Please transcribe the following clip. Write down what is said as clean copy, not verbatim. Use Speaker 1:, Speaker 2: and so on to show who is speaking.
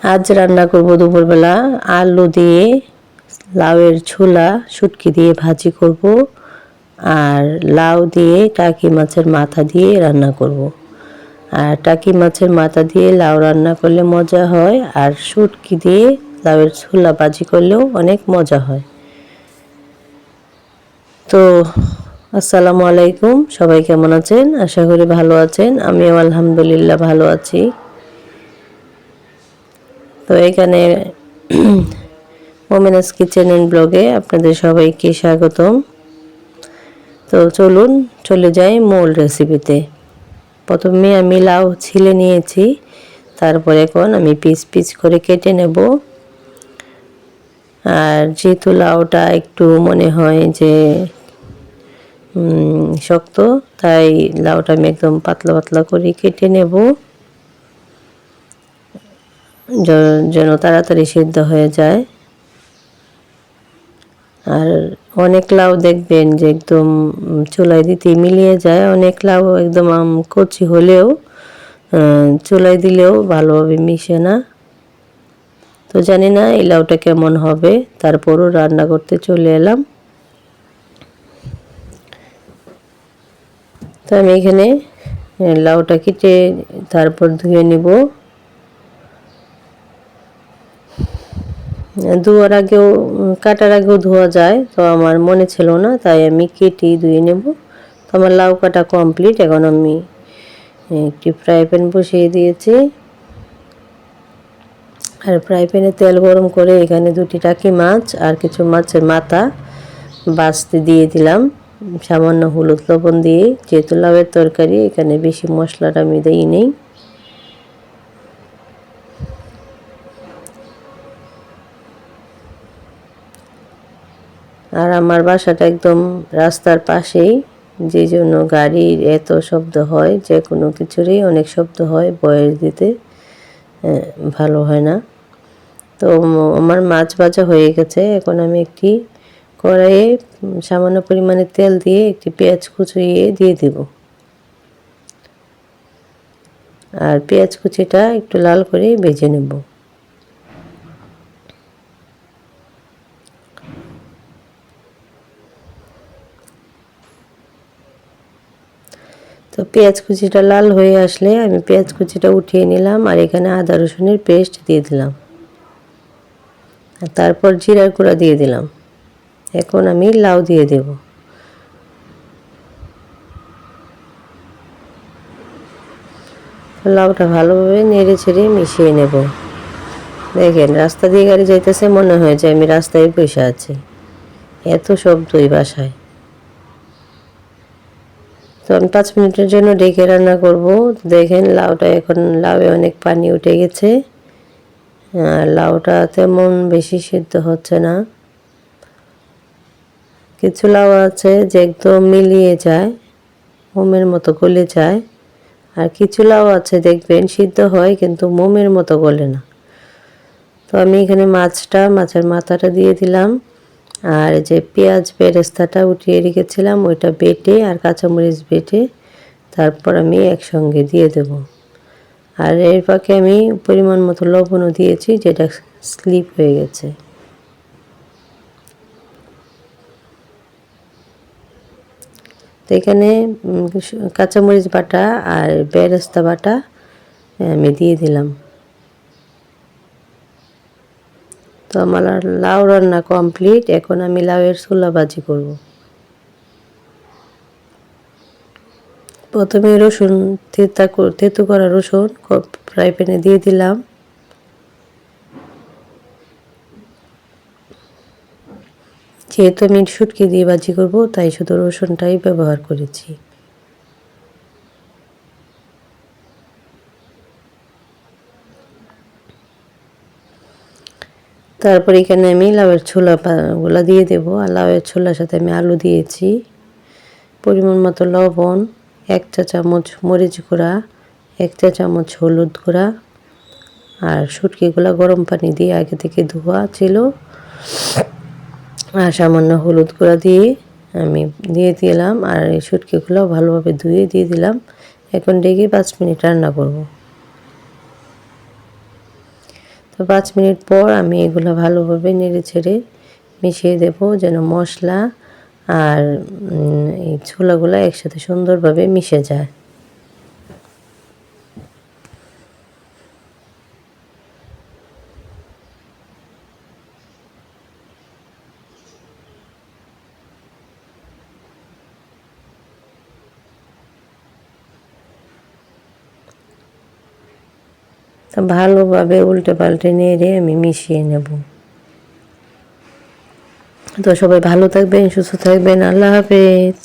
Speaker 1: আজ রান্না করব দুপুরবেলা আলু দিয়ে লাউয়ের ছোলা শুটকি দিয়ে ভাজি করব আর লাউ দিয়ে টাকি মাছের মাথা দিয়ে রান্না করব। আর টাকি মাছের মাথা দিয়ে লাউ রান্না করলে মজা হয়, আর শুটকি দিয়ে লাউয়ের ছোলা ভাজি করলেও অনেক মজা হয়। তো আসসালামু আলাইকুম, সবাই কেমন আছেন? আশা করি ভালো আছেন। আমিও আলহামদুলিল্লাহ ভালো আছি। তো এখানে মোমেনাস কিচেন অ্যান্ড ব্লগে আপনাদের সবাইকে স্বাগতম। তো চলুন চলে যাই মূল রেসিপিতে। প্রথমে আমি লাউ ছিলে নিয়েছি, তারপর এখন আমি পিস পিস করে কেটে নেব। আর যেহেতু লাউটা একটু মনে হয় যে শক্ত, তাই লাউটা আমি একদম পাতলা পাতলা করে কেটে নেব যেন তাড়াতাড়ি সিদ্ধ হয়ে যায়। আর অনেক লাউ দেখবেন যে একদম চুলায় দিতে মিলিয়ে যায়, অনেক লাউ একদম কচি হলেও চুলায় দিলেও ভালোভাবে মিশে না। তো জানি না এই লাউটা কেমন হবে, তারপরও রান্না করতে চলে এলাম। তো আমি এখানে লাউটা কেটে তারপর ধুয়ে নেব। ধোয়ার আগেও কাটার আগেও ধোয়া যায়, তো আমার মনে ছিল না, তাই আমি কেটেই ধুয়ে নেব। তো আমার লাউ কাটা কমপ্লিট। এখন আমি একটি ফ্রাই প্যান বসিয়ে দিয়েছি, আর ফ্রাই প্যানে তেল গরম করে এখানে দুটি টাকি মাছ আর কিছু মাছের মাথা ভাজতে দিয়ে দিলাম সামান্য হলুদ লবণ দিয়ে। যেহেতু লাউয়ের তরকারি, এখানে বেশি মশলাটা আমি দিই নেই। আর আমার বাসাটা একদম রাস্তার পাশেই, যে জন্য গাড়ির এত শব্দ হয়, যে কোনো কিছুরই অনেক শব্দ হয়, ভয়েস দিতে ভালো হয় না। তো আমার মাছ ভাজা হয়ে গেছে। এখন আমি একটি কড়াইয়ে সামান্য পরিমাণে তেল দিয়ে একটি পেঁয়াজ কুচিয়ে দিয়ে দেব। আর পেঁয়াজ কুচিটা একটু লাল করে ভেজে নেব। তো পেঁয়াজ কুচিটা লাল হয়ে আসলে আমি পেঁয়াজ কুচিটা উঠিয়ে নিলাম, আর এখানে আদা রসুনের পেস্ট দিয়ে দিলাম, আর তারপর জিরার গুঁড়া দিয়ে দিলাম। এখন আমি লাউ দিয়ে দেব। লাউটা ভালোভাবে নেড়ে ছেড়ে মিশিয়ে নেব। দেখেন রাস্তা দিয়ে গাড়ি যাইতেছে, মনে হয় যে আমি রাস্তায় বসে আছি, এত শব্দই বাসায়। তো আমি 5 মিনিটের জন্য ঢেকে রান্না করব। দেখেন লাউটা এখন লাউয়ে অনেক পানি উঠে গেছে, আর লাউটা তেমন বেশি সিদ্ধ হচ্ছে না। কিছু লাউ আছে যে একদম মিলিয়ে যায়, মোমের মতো গলে যায়, আর কিছু লাউ আছে দেখবেন সিদ্ধ হয় কিন্তু মোমের মতো গলে না। তো আমি এখানে মাছের মাথাটা দিয়ে দিলাম, আর যে পেঁয়াজ বেরেস্তাটা উঠিয়ে রেখেছিলাম ওইটা বেটে আর কাঁচামরিচ বেটে তারপর আমি একসঙ্গে দিয়ে দেব। আর এর ফাঁকে আমি পরিমাণ মতো লবণও দিয়েছি, যেটা স্লিপ হয়ে গেছে। তো এখানে কাঁচামরিচ বাটা আর বেরেস্তা বাটা আমি দিয়ে দিলাম। তো আমার লাউ রান্না কমপ্লিট। এখন আমি লাউয়ের ছোলা ভাজি করব। প্রথমে রসুন থেতু করা রসুন ফ্রাই প্যানে দিয়ে দিলাম। যেহেতু আমি শুটকি দিয়ে ভাজি করব, তাই শুধু রসুনটাই ব্যবহার করেছি। তারপর এখানে আমি লাউয়ের ছোলাগুলা দিয়ে দেব, আর লাউয়ের ছোলার সাথে আমি আলু দিয়েছি। পরিমাণ মতো লবণ, 1 চা চামচ মরিচ গুঁড়া, 1 চা চামচ হলুদ গুঁড়া, আর শুটকিগুলো গরম পানি দিয়ে আগে থেকে ধোয়া ছিল, আর সামান্য হলুদ গুঁড়া দিয়ে আমি দিয়ে দিলাম, আর এই শুটকিগুলো ভালোভাবে ধুয়ে দিয়ে দিলাম। এখন ঢেকে 5 মিনিট রান্না করব। তো 5 মিনিট পর আমি এগুলো ভালোভাবে নেড়ে ছেড়ে মিশিয়ে দেব, যেন মশলা আর এই ছোলাগুলো একসাথে সুন্দরভাবে মিশে যায়। তা ভালোভাবে উল্টে পাল্টে নেড়ে আমি মিশিয়ে নেব। তো সবাই ভালো থাকবেন, সুস্থ থাকবেন। আল্লাহ হাফেজ।